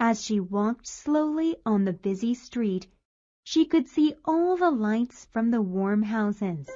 As she walked slowly on the busy street, she could see all the lights from the warm houses.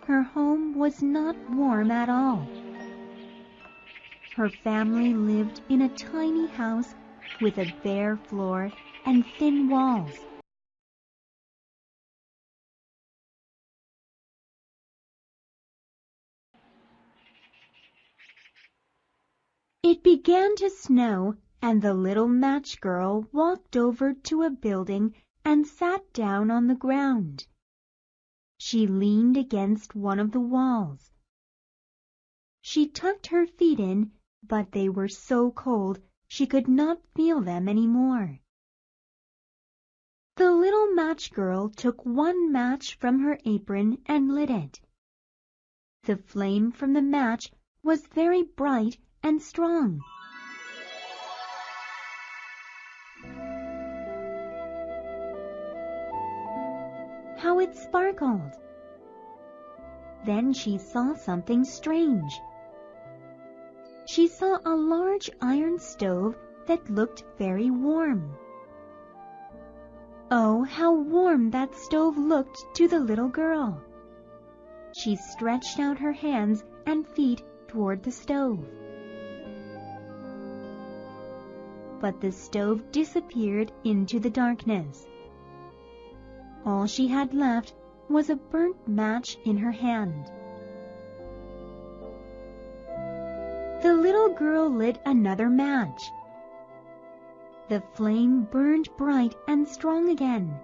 Her home was not warm at all. Her family lived in a tiny house with a bare floor and thin walls. It began to snow, and the little match girl walked over to a building and sat down on the ground. She leaned against one of the walls. She tucked her feet in, but they were so cold she could not feel them any more. The little match girl took one match from her apron and lit it. The flame from the match was very bright and strong. How it sparkled! Then she saw something strange. She saw a large iron stove that looked very warm. Oh, how warm that stove looked to the little girl! She stretched out her hands and feet toward the stove. But the stove disappeared into the darkness. All she had left was a burnt match in her hand. The little girl lit another match. The flame burned bright and strong again.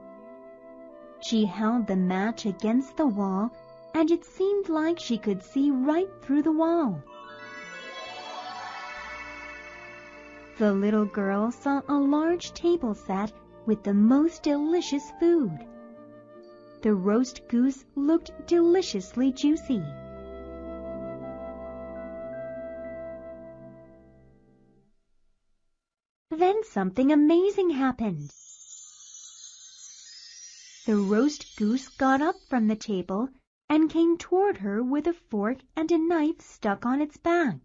She held the match against the wall, and it seemed like she could see right through the wall. The little girl saw a large table set with the most delicious food. The roast goose looked deliciously juicy. Then something amazing happened. The roast goose got up from the table and came toward her with a fork and a knife stuck on its back.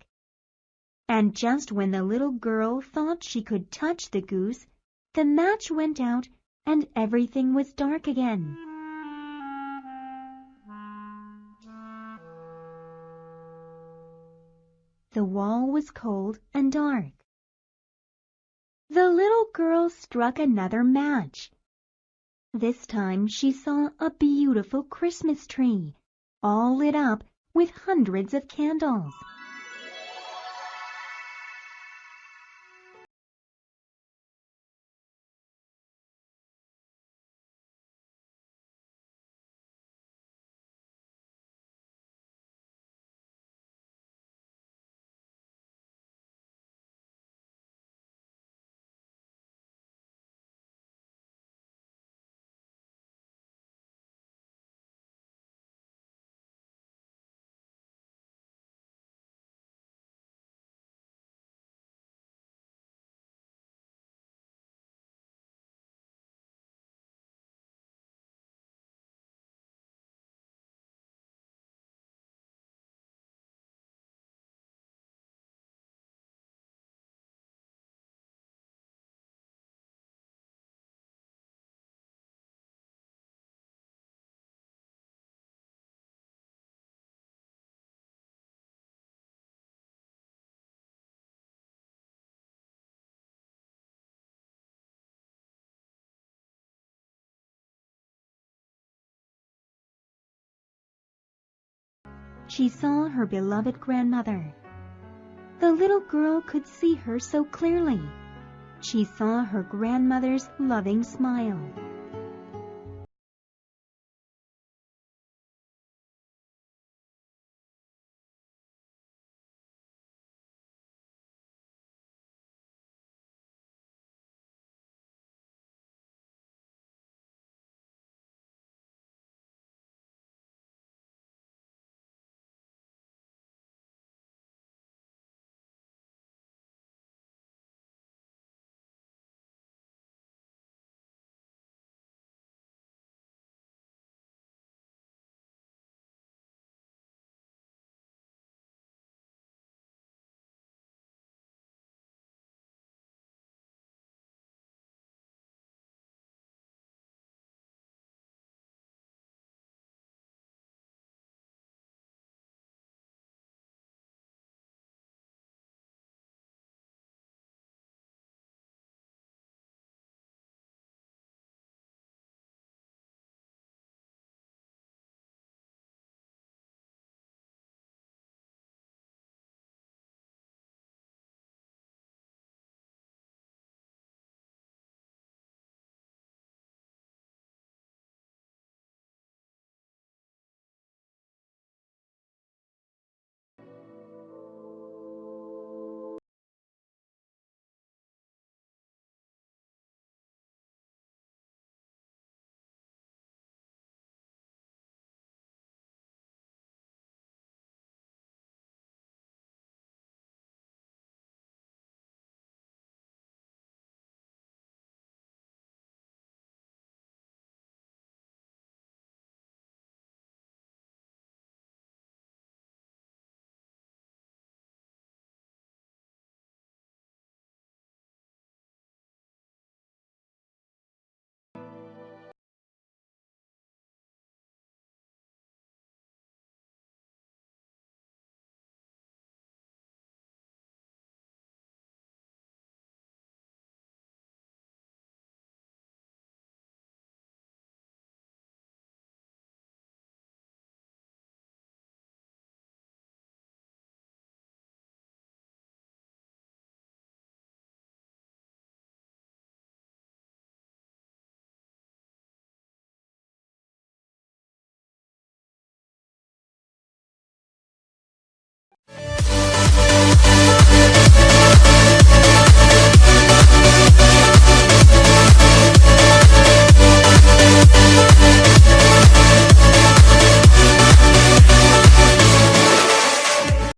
And just when the little girl thought she could touch the goose, the match went out and everything was dark again. The wall was cold and dark. The little girl struck another match. This time she saw a beautiful Christmas tree, all lit up with hundreds of candles. She saw her beloved grandmother. The little girl could see her so clearly. She saw her grandmother's loving smile.